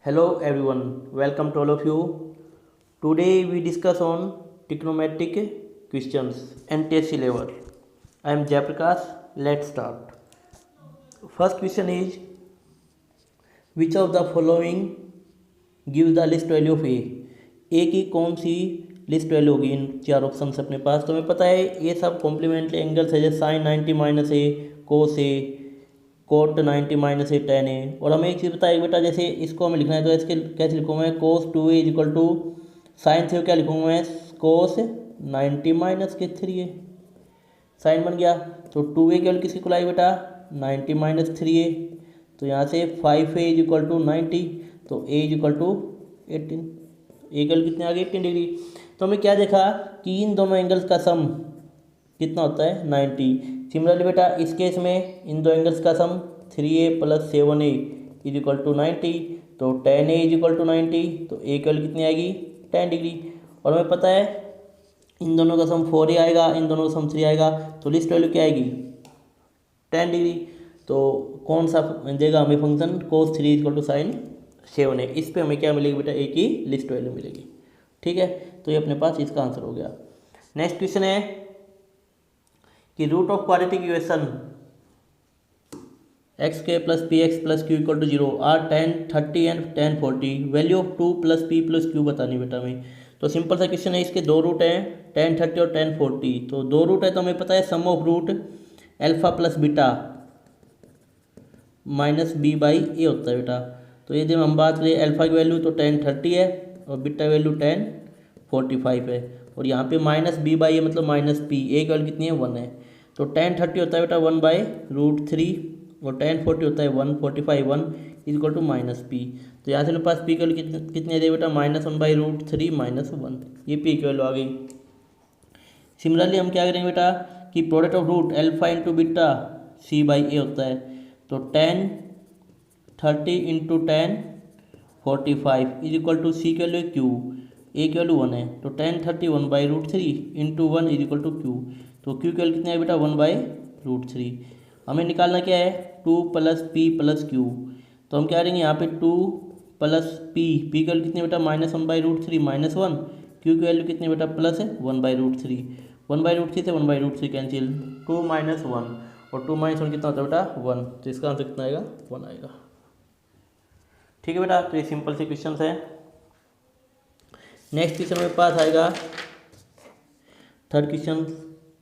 Hello everyone, welcome to all of you. Today we discuss on trigonometric questions and test level. I am Jayaprakash. Let's start. First question is, which of the following gives the list value of A? A की कौन सी least value होगी इन चार option अपने पास। तो हमें पता है ये सब कॉम्प्लीमेंट्री एंगल्स है, जैसे साइन 90 माइनस ए, कोस ए, कोट 90 माइनस ए, टेन ए। और हमें एक चीज़ बताइए बेटा, जैसे इसको हमें लिखना है तो इसके कैसे लिखूँगा मैं, cos 2a is equal to sine three क्या लिखूँगा मैं, कोस 90 माइनस के 3a। साइन बन गया तो 2a की वैल्यू किसकी इक्वल आई बेटा, 90 माइनस 3a। तो यहाँ से 5a इज इक्वल टू 90, तो a इज इक्वल टू 18। ए की वैल्यू कितनी आ गई, 18 डिग्री। तो हमें क्या देखा कि इन दोनों एंगल्स का सम कितना होता है, 90। सिमिलरली बेटा इस केस में इन दो एंगल्स का sum 3a plus 7a is equal to 90, तो 10a इज इक्वल टू 90, तो a की वैल्यू कितनी आएगी, 10 डिग्री। और हमें पता है इन दोनों का सम 4a आएगा, इन दोनों का सम 3 आएगा, तो लिस्ट वैल्यू क्या आएगी, 10 डिग्री। तो कौन सा देगा हमें function, cos 3 equal to sine 7a। इस पे हमें क्या मिलेगी बेटा, a की लिस्ट वैल्यू मिलेगी। ठीक है, तो ये अपने पास इसका आंसर हो गया। नेक्स्ट क्वेश्चन है कि root of quadratic equation x के plus p x plus q equal to 0 are 10, 30 and 10, 40। Value of 2 plus p plus q बतानी बेटा हमें। तो सिंपल सा क्वेश्चन है, इसके दो रूट हैं 10, 30 और 10, 40। तो दो रूट है तो हमें पता है sum of root alpha plus beta minus b by a होता है बेटा। तो यदि हम बात करें अल्फा की वैल्यू तो 10, 30 है और बीटा वैल्यू 10, 45 है। और यहाँ पे माइनस बी बाई ए मतलब माइनस पी, ए की वैल्यू कितनी है, 1 है। तो 10, 30 होता है बेटा 1 बाई रूट 3 और 10, 40 होता है 1, 45 1 is equal to minus P. तो यहाँ से मेरे पास पी की वैल्यू कितनी आ जाएगी बेटा, माइनस 1 बाई रूट 3 माइनस 1, ये पी की वैल्यू आ गई। सिमिलरली हम क्या करेंगे बेटा कि product of root alpha into beta c by a होता है। तो 10, 30 into 10, 45 is equal to c की वैल्यू क्यू, ए की वैल्यू 1 है। तो 10, 30 1 by root 3 into 1 is equal to Q. तो क्यू की वैल्यू कितनी है बेटा, 1 बाई रूट 3। हमें निकालना क्या है, 2 प्लस पी प्लस क्यू। तो हम क्या करेंगे यहाँ पे 2 प्लस पी, पी की वैल्यू कितनी है बेटा, minus 1 by root 3 minus 1, Q की वैल्यू कितनी है बेटा, प्लस है 1 बाई रूट 3। 1 बाई रूट 3 से 1 बाई रूट 3 कैंसिल, 2 माइनस 1 और 2 माइनस 1 कितना होता है बेटा, 1। तो इसका आंसर कितना आएगा, 1 आएगा। ठीक है बेटा, तो ये सिंपल से क्वेश्चन है। नेक्स्ट क्वेश्चन मेरे पास आएगा, थर्ड क्वेश्चन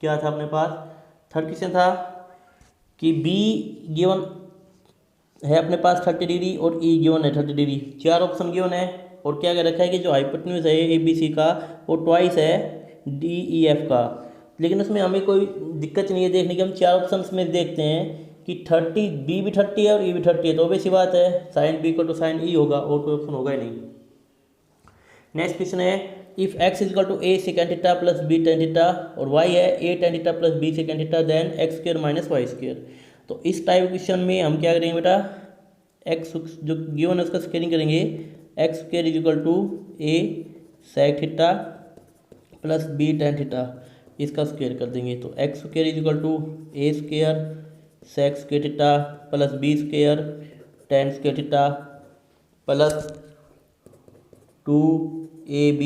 क्या था अपने पास, थर्ड क्वेश्चन था कि बी गिवन है अपने पास 30 डिग्री और ई गिवन है 30 डिग्री। चार ऑप्शन गिवन है और क्या क्या रखा है कि जो हाइपोटेन्यूज है ए बी सी का वो ट्वाइस है डी ई एफ का। लेकिन उसमें हमें कोई दिक्कत नहीं है देखने की, हम चार ऑप्शन में देखते हैं कि 30 बी भी 30 है और ई भी 30 है, तो वैसी बात है साइन बी को तो साइन ई होगा और कोई ऑप्शन होगा ही नहीं। नेक्स्ट क्वेश्चन है, if x is equal to a second theta plus B tan theta और वाई है a tan theta plus b second theta then x square minus Y square. तो इस टाइप क्वेश्चन में हम क्या करेंगे बेटा, एक्स जो गिवन है उसका स्क्वेयरिंग करेंगे, X square is equal to A sec theta plus B tan theta, इसका स्क्वेयर कर देंगे। तो X square is equal to A square sec square theta plus B square tan square theta plus 2ab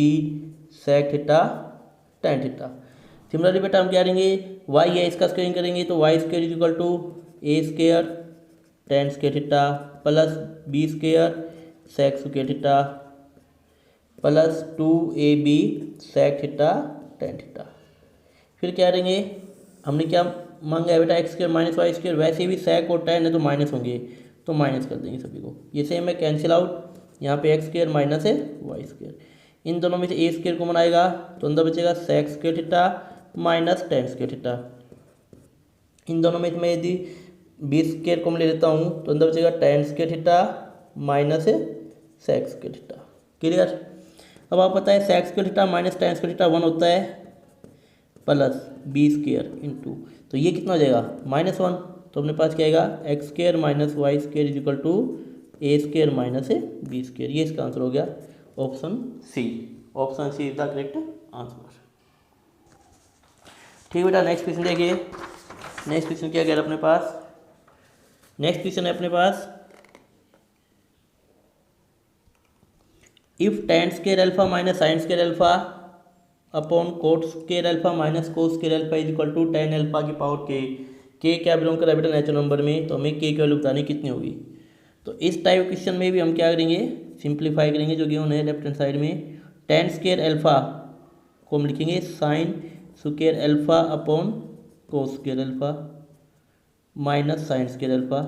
sec theta tan theta. Similarly बेटा हम क्या करेंगे, y है इसका स्क्वेयरिंग करेंगे, तो Y square is equal to A square tan square theta plus B square sec square theta plus 2ab sec theta tan theta. फिर क्या करेंगे, हमने क्या मांगा है बेटा X square minus Y square, वैसे भी सेक और टेन है तो माइनस होंगे, तो माइनस कर देंगे सभी को। ये सेम है कैंसिल आउट, यहाँ पे एक्स स्क्र माइनस है वाई स्क्र, इन दोनों में से ए स्क्र कॉमन आएगा तो अंदर बचेगा sec square theta minus tan square theta. इन दोनों में मैं यदि बी स्क्र कॉमन ले लेता हूँ तो अंदर बचेगा tan square theta minus sec square theta. Clear. अब आप पता है sec square theta minus tan square theta 1 होता है प्लस बी स्क्र इंटू, तो ये कितना हो जाएगा -1। तो अपने पास क्या आएगा, X square minus Y square is equal to A square minus B square. ये इसका आंसर हो गया option C. Option C is the correct answer. ठीक बेटा, नेक्स्ट क्वेश्चन देखिए। नेक्स्ट क्वेश्चन क्या कह रहा है अपने पास, नेक्स्ट क्वेश्चन है अपने पास if tan square alpha minus sine square alpha upon cot square alpha minus cos square alpha is equal to tan alpha की पावर के क्या बिलोंग कर बेटा नेचुरल नंबर में, तो हमें के की वैल्यू बतानी कितनी होगी। तो इस टाइप क्वेश्चन में भी हम क्या करेंगे, सिंप्लीफाई करेंगे जो गिवन है लेफ्ट हैंड साइड में। tan स्केयर अल्फा को हम लिखेंगे sine square alpha upon cos square alpha minus sine square alpha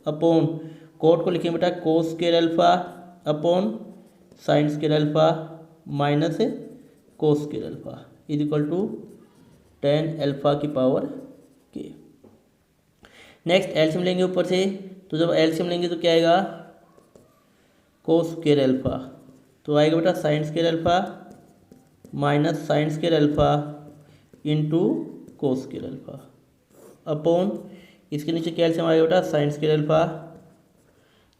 upon cot को लिखेंगे बेटा cos square alpha upon sine square alpha minus cos square alpha is equal to tan alpha की power के। Next LCM लेंगे ऊपर से, तो जब एलसीएम लेंगे तो क्या आएगा, कोस स्केयर अल्फा, तो आएगा बेटा sign square alpha minus sine square alpha into cos square alpha upon इसके नीचे क्या एलसीएम आएगा बेटा साइन स्केयर अल्फा,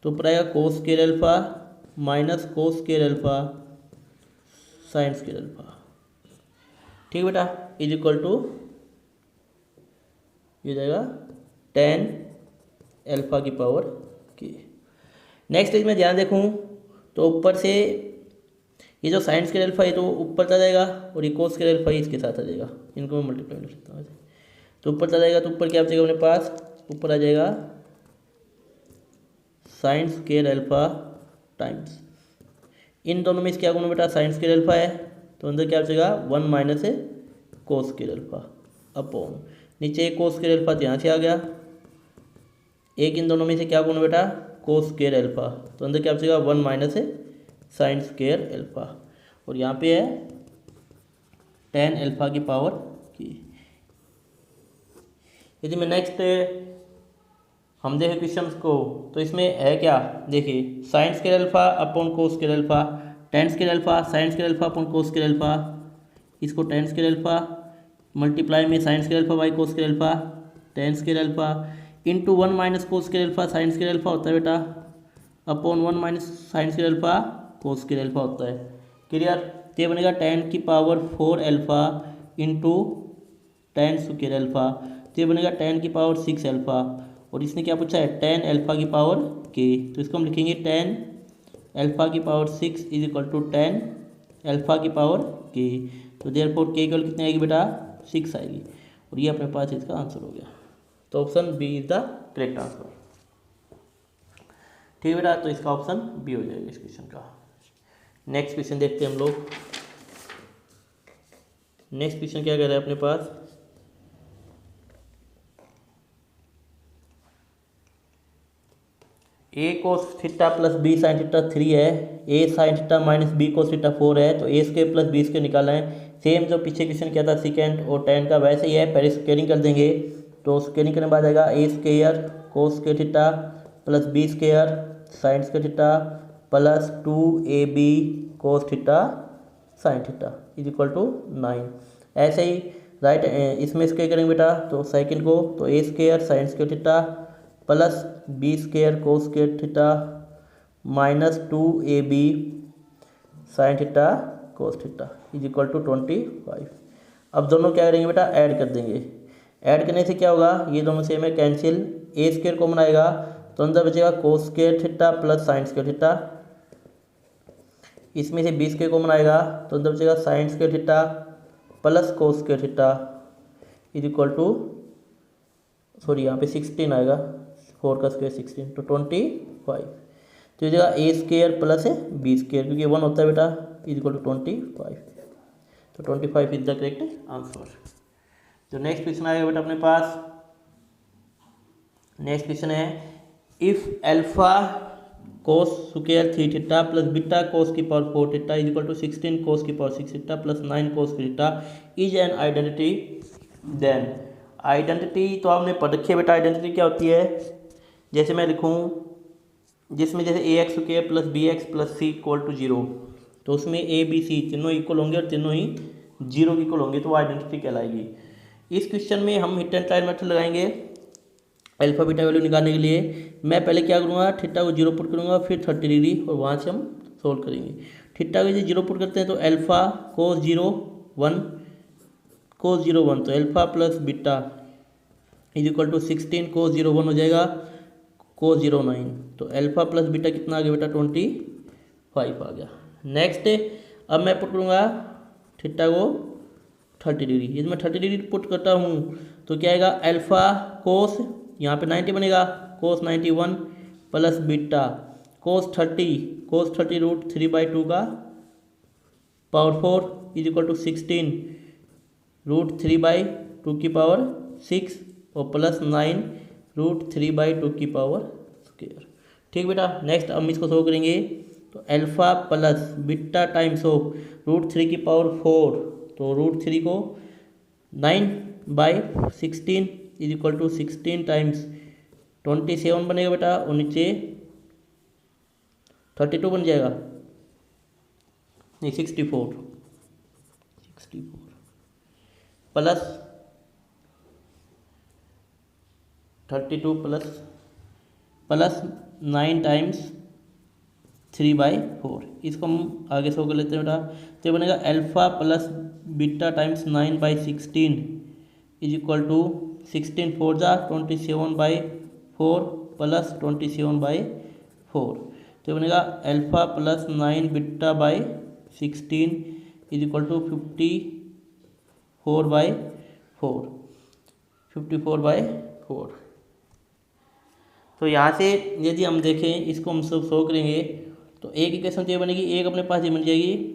तो ऊपर आएगा कोस square alpha minus cos square alpha sign square alpha. ठीक है बेटा, इज इक्वल टू ये जाएगा tan अल्फा की पावर के। नेक्स्ट इसमें ध्यान देखूँ तो ऊपर से ये जो साइन स्केयर अल्फा है तो ऊपर चला जाएगा और ये कोस स्केयर अल्फा इसके साथ आ जाएगा, इनको मैं मल्टीप्लाई कर सकता हूँ। तो ऊपर चला जाएगा तो ऊपर क्या बचेगा अपने पास, ऊपर आ जाएगा sign square alpha times in दोनों में क्या गुना बेटा साइन स्केयर अल्फा है, तो अंदर क्या बचेगा 1 minus cos square alpha upon नीचे एक कोस स्केयर अल्फा यहाँ से आ गया, एक इन दोनों में से क्या गुना बेटा कोस स्केयर अल्फा, तो अंदर क्या बचेगा 1 माइनस साइन स्केयर अल्फा और यहाँ पे है tan अल्फा की पावर की। यदि मैं नेक्स्ट हम देखें क्वेश्चन को तो इसमें है क्या, देखिए sign square alpha upon cos square alpha, tan square alpha sign square alpha upon cos square alpha, इसको tan स्केयर अल्फा मल्टीप्लाई में sign square alpha by cos square alpha tan square alpha into 1 minus cos square alpha sign square alpha होता है बेटा upon 1 minus sine square alpha cos square alpha होता है। Clear, तो ये बनेगा tan की power 4 alpha into tan square alpha, तो ये बनेगा tan की पावर 6 अल्फा और इसने क्या पूछा है tan अल्फा की पावर के, तो इसको हम लिखेंगे tan अल्फा की power 6 is equal to tan alpha की पावर के, तो देयरफॉर के इक्वल कितनी आएगी बेटा 6 आएगी और ये अपने पास इसका आंसर हो गया। तो option B is the correct answer. ठीक है बेटा, तो इसका ऑप्शन बी हो जाएगा इस क्वेश्चन का। नेक्स्ट क्वेश्चन देखते हैं हम लोग। नेक्स्ट क्वेश्चन क्या कह रहा है अपने पास, a cos theta plus b sine theta 3 है, a sine theta minus b cos theta 4 है, तो a square plus b square निकालना है। सेम जो पीछे क्वेश्चन किया था सेकेंड और tan का वैसे ही है, पहले स्क्वेयरिंग कर देंगे, तो स्क्वेयरिंग करने के बाद आएगा a square cos square theta plus b square sine square theta plus 2ab cos theta sine theta is equal to 9। ऐसे ही राइट इसमें स्क्वायर करेंगे बेटा, तो सेकंड को तो a square sine square theta plus b square cos square theta minus 2ab sine theta cos theta is equal to 25। अब दोनों क्या करेंगे बेटा ऐड कर देंगे, ऐड करने से क्या होगा ये दोनों सेम है कैंसिल, ए स्क्वायर कॉमन आएगा तो अंदर बचेगा cos square theta plus sine square theta, इसमें से बी स्क्वायर कॉमन आएगा तो अंदर बचेगा sine square theta plus cos square theta is equal to sorry यहाँ पे 16 आएगा, 4 का स्क्वायर 16 तो 25, तो ये जगह ए स्क्वायर प्लस बी स्क्वायर क्योंकि 1 होता है बेटा इज इक्वल टू 25, तो 25 इज द करेक्ट आंसर। तो नेक्स्ट क्वेश्चन आएगा बेटा अपने पास। नेक्स्ट क्वेश्चन है if alpha cos square 3 theta plus beta cos की power 4 theta is equal to 16 cos की power 6 theta plus 9 cos theta is an identity, then identity तो आपने पढ़ रखी है बेटा, आइडेंटिटी क्या होती है, जैसे मैं लिखूँ जिसमें जैसे a x square plus b x plus c equal to 0, तो उसमें ए बी सी तीनों इक्वल होंगे और तीनों ही 0 के इक्वल होंगे तो वो आइडेंटिटी कहलाएगी। इस क्वेश्चन में हम हिट एंड ट्रायल मेथड लगाएंगे अल्फा बीटा वैल्यू निकालने के लिए। मैं पहले क्या करूँगा थीटा को 0 पुट करूँगा फिर 30 डिग्री और वहाँ से हम सोल्व करेंगे। थीटा को यदि 0 पुट करते हैं तो अल्फा कोस 0 1 कोस 0 1, तो alpha plus beta is equal to 16 cos 0 1 हो जाएगा कोस 0 9, तो अल्फा प्लस बीटा कितना आ गया बेटा 5 आ गया। नेक्स्ट अब मैं पुट करूँगा थीटा को 30 डिग्री। यदि मैं 30 डिग्री पुट करता हूँ तो क्या आएगा, अल्फा कोस यहाँ पे 90 बनेगा, कोस 91 प्लस बीटा कोस 30 √3/2 का पावर 4 इज इक्वल टू 16 √3/2 की पावर 6 और प्लस 9 √3/2 की पावर स्क्वायर। ठीक बेटा, नेक्स्ट हम इसको सॉल्व करेंगे तो alpha plus beta times of √3 की पावर 4, तो √3 को 9/16 इज इक्वल टू 16 टाइम्स 27 बनेगा बेटा, और नीचे 32 बन जाएगा, नहीं 64 प्लस 32 प्लस 9 टाइम्स 3/4। इसको हम आगे सो कर लेते हैं बेटा, तो ये बनेगा alpha plus beta times 9/16 is equal to 16 4 जा 27/4 प्लस 27/4, तो ये बनेगा alpha plus 9 beta by 16 is equal to 54/4। तो यहाँ से यदि हम देखें इसको हम सब सॉल्व करेंगे तो एक इक्वेशन तो ये बनेगी, एक अपने पास ये बन जाएगी,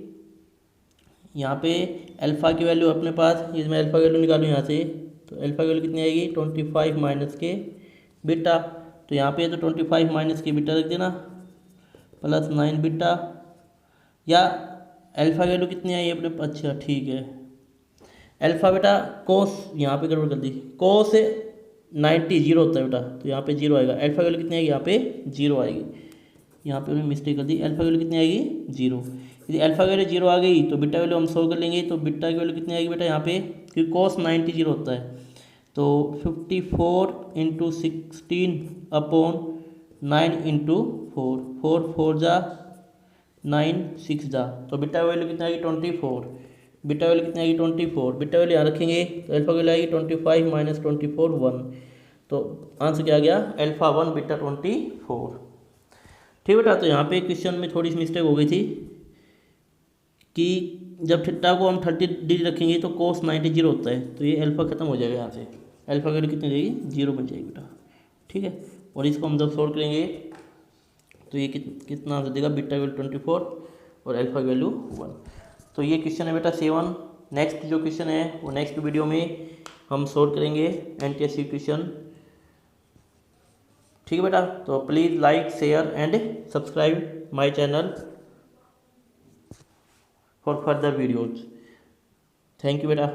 यहाँ पे अल्फा की वैल्यू अपने पास, यदि मैं अल्फा की वैल्यू निकालूँ यहाँ से तो अल्फा की वैल्यू कितनी आएगी 25 माइनस के बीटा, तो यहाँ पे तो 25 माइनस के बीटा रख देना प्लस 9 बीटा, या अल्फा की वैल्यू कितनी आई अपने, अच्छा ठीक है, अल्फा बेटा कोस यहाँ पे गड़बड़ कर दी, कोस 90 जीरो होता है बेटा, तो यहाँ पे जीरो आएगा, अल्फा की वैल्यू कितनी आएगी यहाँ पे जीरो आएगी, यहाँ पे हमने मिस्टेक कर दी, अल्फा की वैल्यू कितनी आएगी जीरो। यदि अल्फा की वैल्यू जीरो आ गई तो बीटा वैल्यू हम सॉल्व कर लेंगे, तो बीटा की वैल्यू कितनी आएगी बेटा यहाँ पे, क्योंकि कोस 90 जीरो होता है, तो 54 × 16 अपॉन 9 × 4, 4 4 जा 9 6 जा, तो बीटा वैल्यू कितनी आएगी 24, बीटा वैल्यू कितनी आएगी 24, बीटा वैल्यू यहाँ रखेंगे तो अल्फा वैल्यू आएगी 25 माइनस 24 1, तो आंसर क्या आ गया अल्फा 1 बीटा 24। ठीक बेटा, तो यहाँ पे क्वेश्चन में थोड़ी सी मिस्टेक हो गई थी कि जब थीटा को हम 30 डिग्री रखेंगे तो कोस 90 जीरो होता है, तो ये अल्फा खत्म हो जाएगा, यहाँ से अल्फा की वैल्यू कितनी रहेगी जीरो बन जाएगी बेटा। ठीक है, और इसको हम जब सोल्व करेंगे तो ये कितना आंसर देगा, बीटा वैल्यू 24 और अल्फा की वैल्यू 1। तो ये क्वेश्चन है बेटा 7। नेक्स्ट जो क्वेश्चन है वो नेक्स्ट वीडियो में हम सोल्व करेंगे NTSC क्वेश्चन। ठीक है बेटा, तो please like share and subscribe my channel for further videos. Thank you बेटा।